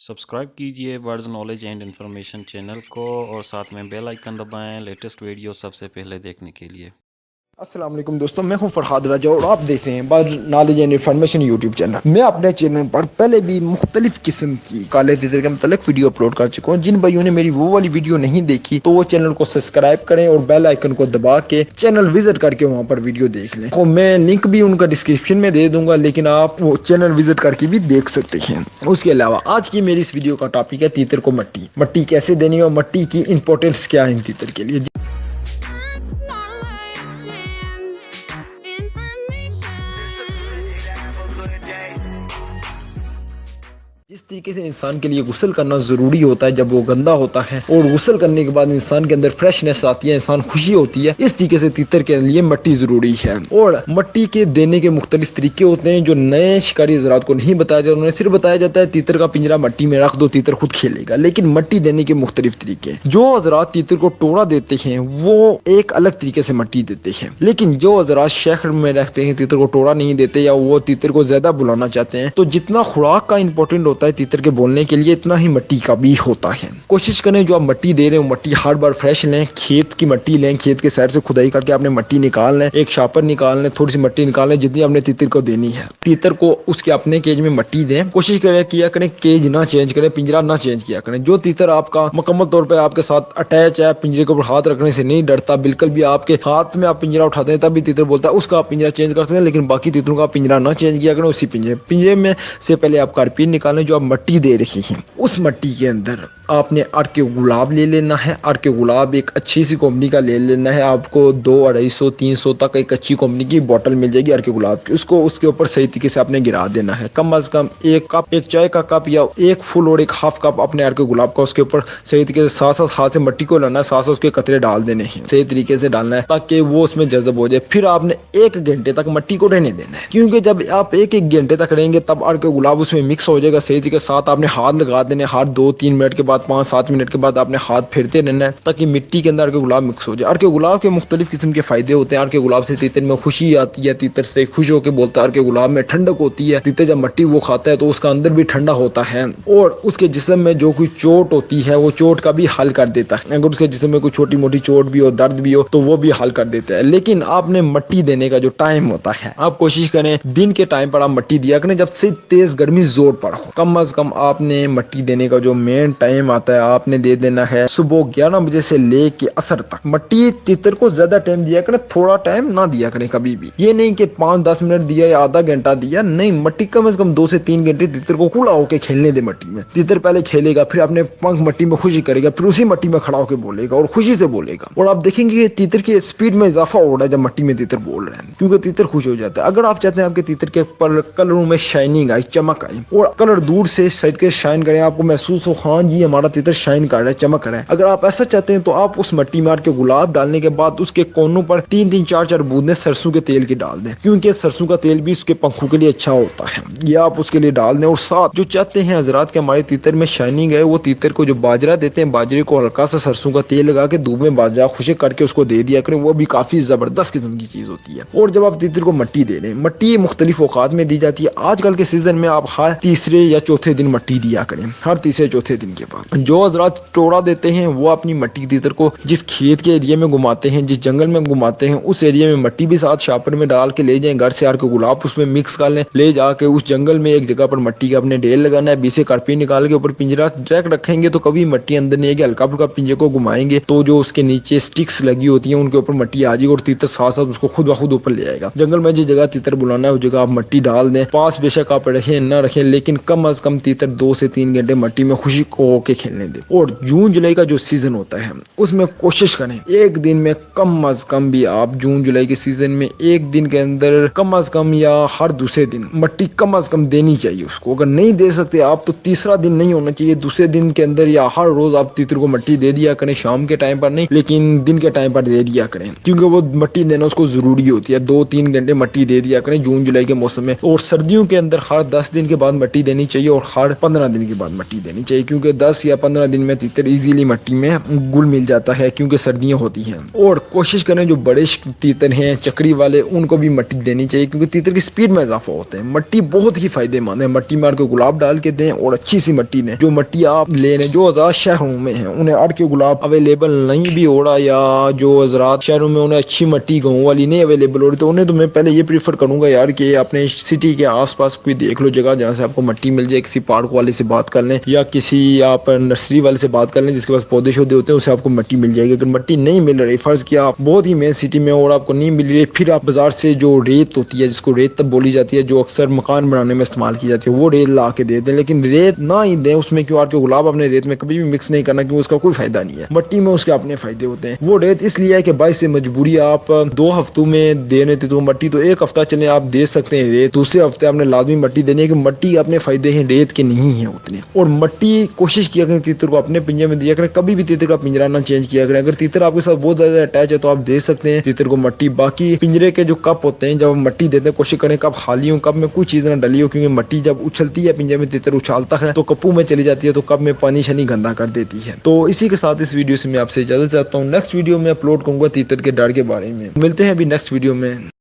Subscribe कीजिए words knowledge and information channel को और साथ में बेल आइकन दबाएं लेटेस्ट वीडियो सबसे पहले देखने के लिए। अस्सलाम वालेकुम दोस्तों, मैं हूं फरहाद राजा और आप देख रहे हैं word knowledge and information YouTube channel. मैं अपने चैनल पर पहले भी मुख्तलिफ किस्म की काले तीतर के मतलब वीडियो अपलोड कर चुका हूं। जिन भाइयों ने मेरी वो वाली वीडियो नहीं देखी तो वो चैनल को सब्सक्राइब करें और बेल आइकन को दबा के चैनल विजिट करके वहाँ पर वीडियो देख लें। तो मैं लिंक भी उनका डिस्क्रिप्शन में दे दूंगा, लेकिन आप वो चैनल विजिट करके भी देख सकते हैं। उसके अलावा आज की मेरी इस वीडियो का टॉपिक है तीतर को मट्टी कैसे देनी और मट्टी की इंपॉर्टेंस क्या है इन तीतर के लिए। जिस तरीके से इंसान के लिए गुस्ल करना ज़रूरी होता है जब वो गंदा होता है और गुस्ल करने के बाद इंसान के अंदर फ्रेशनेस आती है, इंसान खुशी होती है, इस तरीके से तीतर के लिए मट्टी ज़रूरी है। और मट्टी के देने के मुख्तलिफ तरीके होते हैं जो नए शिकारी हज़रात को नहीं बताया जाता। उन्हें सिर्फ बताया जाता है तीतर का पिंजरा मट्टी में रख दो, तीतर खुद खेलेगा। लेकिन मट्टी देने के मुख्तलिफ तरीके, जो हज़रात तीतर को टोड़ा देते हैं वो एक अलग तरीके से मट्टी देते हैं, लेकिन जो हज़रात शहर में रहते हैं तीतर को टोड़ा नहीं देते या वो तीतर को ज़्यादा बुलाना चाहते हैं, तो जितना खुराक का इंपॉर्टेंट होता है तीतर के बोलने के लिए, इतना ही मट्टी का भी होता है। कोशिश करें जो आप मट्टी दे रहे हो मट्टी हर बार फ्रेश लें, खेत की मट्टी लें, खेत के साइड से खुदाई करके आपने मट्टी निकाल लें, एक शापर निकाल लें, थोड़ी सी मट्टी निकाल लें जितनी आपने तीतर को देनी है। तीतर को उसके अपने केज में मट्टी दें। कोशिश किया करें केज ना चेंज करें, पिंजरा ना चेंज किया करें। जो तीतर आपका मुकम्मल तौर पर आपके साथ अटैच है, पिंजरे के ऊपर हाथ रखने से नहीं डरता, बिल्कुल भी आपके हाथ में आप पिंजरा उठाते हैं तब भी तीतर बोलता है, उसका आप पिंजरा चेंज करते हैं। लेकिन बाकी तीतरों का पिंजरा ना चेंज किया करें। उसी पिंजरे में से पहले आप कारपीन निकालें जो आप मट्टी दे रही हैं। उस मट्टी के अंदर आपने अर्के गुलाब ले लेना है। अर्के गुलाब एक अच्छी सी कंपनी का ले लेना है। आपको 200-250-300 तक एक अच्छी कंपनी की बोतल मिल जाएगी अर्के गुलाब की। उसको उसके ऊपर सही तरीके से आपने गिरा देना है। कम अज कम एक कप, एक चाय का कप या एक फुल और एक हाफ कप अपने अर्के गुलाब का उसके ऊपर सही तरीके से साथ साथ हाथ से मट्टी को लाना है, साथ साथ उसके कतरे डाल देने हैं, सही तरीके से डालना है ताकि वो उसमें जज़ब हो जाए। फिर आपने 1 घंटे तक मट्टी को रहने देना है, क्योंकि जब आप 1 घंटे तक रहेंगे तब अर्के गुलाब उसमें मिक्स हो जाएगा सही तरीके के साथ। आपने हाथ लगा देने, हाथ 2-3 मिनट के बाद 5-7 मिनट के बाद आपने हाथ फेरते रहना है ताकि मिट्टी के अंदर अर्के गुलाब मिक्स हो जाए। अर्के गुलाब के मुख्तलिफ किस्म के फायदे होते हैं। अर्के गुलाब से तीतर में खुशी आती है, तीतर से खुश होकर बोलता है। अर्के गुलाब में ठंडक होती है। तीतर जब मट्टी वो खाता है तो उसका अंदर भी ठंडा होता है और उसके जिस्म में जो कोई चोट होती है वो चोट का भी हल कर देता है। अगर उसके जिस्म में कोई छोटी मोटी चोट भी हो, दर्द भी हो, तो वो भी हल कर देता है। लेकिन आपने मट्टी देने का जो टाइम होता है, आप कोशिश करें दिन के टाइम पर आप मट्टी दिया करें जब से तेज गर्मी जोर पर हो। कम अज कम आपने मट्टी देने का जो मेन टाइम आता है आपने दे देना है सुबह 11 बजे से लेके असर तक। मट्टी तीतर को ज्यादा टाइम दिया करें, थोड़ा टाइम ना दिया करें कभी भी। ये नहीं कि 5-10 मिनट दिया या आधा घंटा दिया, नहीं। मट्टी कम से कम 2 से 3 घंटे तीतर को खुला होकर खेलने दे मट्टी में। तीतर पहले खेलेगा, फिर अपने पंख मट्टी में खुशी करेगा, फिर उसी मट्टी में खड़ा होकर बोलेगा और खुशी से बोलेगा। और आप देखेंगे कि तीतर की स्पीड में इजाफा हो रहा है जब मट्टी में तीतर बोल रहे हैं, क्योंकि तीतर खुश हो जाता है। अगर आप चाहते हैं आपके तीतर के कलरों में शाइनिंग आई, चमक आई, और कलर दूर से साइड के शाइन करें, आपको महसूस हो हाँ जी हमारा तीतर शाइन कर रहा है, चमक रहा है। अगर आप ऐसा चाहते हैं तो आप उस मट्टी में के गुलाब डालने के बाद उसके कोनों पर 3-3, 4-4 बूंदे सरसों के तेल की डाल दें, क्योंकि सरसों का तेल भी उसके पंखों के लिए अच्छा होता है। ये आप उसके लिए डाल दें। और साथ जो चाहते हैं हजरात के हमारे तीतर में शाइनिंग है, वो तीतर को जो बाजरा देते हैं, बाजरे को हल्का सा सरसों का तेल लगा के धूप में बाजरा खुशक करके उसको दे दिया करें। वो भी काफी जबरदस्त किस्म की चीज होती है। और जब आप तीतर को मट्टी दे रहे, मट्टी मुख्तलिफ औकात में दी जाती है। आजकल के सीजन में आप हर तीसरे या चौथे दिन मट्टी दिया करें, हर तीसरे चौथे दिन के बाद। जो हजरात टोड़ा देते हैं वो अपनी मट्टी तीतर को जिस खेत के एरिया में घुमाते हैं, जिस जंगल में घुमाते हैं, उस एरिया में मट्टी भी साथ शापर में डाल के ले जाएं। घर से अर्के गुलाब उसमें मिक्स कर लें, ले जाके उस जंगल में एक जगह पर मट्टी का अपने ढेर लगाना है। बीच से कारपी निकाल के ऊपर पिंजरा डायरेक्ट रखेंगे तो कभी मट्टी अंदर नहीं आएगी। हल्का फुल्का पिंजरे को घुमाएंगे तो जो उसके नीचे स्टिक्स लगी होती है उनके ऊपर मट्टी आ जाएगी और तीतर साथ साथ उसको खुद ब खुद ऊपर ले आएगा। जंगल में जिस जगह तीतर बुलाना है उस जगह आप मट्टी डाल दें। पास बेशक आप रखें ना रखें, लेकिन कम अज कम तीतर 2 से 3 घंटे मट्टी में खुशी होके खेलने दें। और जून जुलाई का जो सीजन होता है उसमें कोशिश करें एक दिन में कम अज कम भी आप जून जुलाई के सीजन में एक दिन के अंदर कम अज कम या हर दूसरे दिन मट्टी कम अज कम देनी चाहिए उसको। अगर नहीं दे सकते आप तो तीसरा दिन नहीं होना चाहिए, दूसरे दिन के अंदर या हर रोज आप तीतर को मट्टी दे दिया करें। शाम के टाइम पर नहीं, लेकिन दिन के टाइम पर दे दिया करें, क्योंकि वो मट्टी देना उसको जरूरी होती है। 2-3 घंटे मट्टी दे दिया करें जून जुलाई के मौसम में। और सर्दियों के अंदर हर 10 दिन के बाद मट्टी देनी चाहिए और हर 15 दिन के बाद मिट्टी देनी चाहिए, क्योंकि 10 या 15 दिन में तीतर इजीली मिट्टी में घुल मिल जाता है, क्योंकि सर्दियां होती हैं। और कोशिश करें जो बड़े तीतर हैं चक्री वाले, उनको भी मिट्टी देनी चाहिए, क्योंकि तीतर की स्पीड में इजाफा होता है। मिट्टी बहुत ही फायदेमंद है। मिट्टी में के गुलाब डाल के दें, और अच्छी सी मिट्टी दें। जो मिट्टी आप ले रहे, जो हज़ार शहरों में है उन्हें अड़ के गुलाब अवेलेबल नहीं भी हो रहा, या जो हज़रात शहरों में उन्हें अच्छी मिट्टी गाँव वाली नहीं अवेलेबल हो रही, तो उन्हें तो मैं पहले ये प्रीफर करूंगा यार कि अपने सिटी के आसपास कोई देख लो जगह जहाँ से आपको मिट्टी मिल जाए। किसी पार्क वाले से बात कर लें, या किसी आप नर्सरी वाले से बात कर लें जिसके पास पौधे शौधे होते हैं, उससे आपको मिट्टी मिल जाएगी। अगर मिट्टी नहीं मिल रही, फर्ज किया आप बहुत ही मेन सिटी में और आपको नहीं मिल रही, फिर आप बाजार से जो रेत होती है, जिसको रेत तब बोली जाती है, जो अक्सर मकान बनाने में इस्तेमाल की जाती है, वो रेत ला के दे दें। लेकिन रेत ना ही दें, उसमें क्यों के गुलाब अपने रेत में कभी भी मिक्स नहीं करना, क्योंकि उसका कोई फायदा नहीं है। मिट्टी में उसके अपने फायदे होते हैं। वो रेत इसलिए है कि बाईस से मजबूरी आप 2 हफ्तों में देने थे, तो मिट्टी तो 1 हफ्ता चले आप दे सकते हैं रेत, दूसरे हफ्ते आपने लाजमी मिट्टी देनी है, कि मिट्टी अपने फायदे हैं, रेत के नहीं है उतने। और मिट्टी कोशिश किया करें तीतर को अपने पिंजरे में दिया करें, कभी भी तीतर का पिंजरा ना चेंज किया करें। अगर तीतर आपके साथ बहुत ज्यादा अटैच है तो आप दे सकते हैं तीतर को मिट्टी। बाकी पिंजरे के जो कप होते हैं, जब मिट्टी देते हैं कोशिश करें कप खाली हो, कप में कोई चीज ना डली हो, क्योंकि मिट्टी जब उछलती है पिंजरे में, तीतर उछालता है तो कप्पू में चली जाती है, तो कप में पानी शनी गंदा कर देती है। तो इसी के साथ इस वीडियो से मैं आपसे इजाजत चाहता हूँ। नेक्स्ट वीडियो में अपलोड करूंगा तीतर के डर के बारे में। मिलते हैं अभी नेक्स्ट वीडियो में।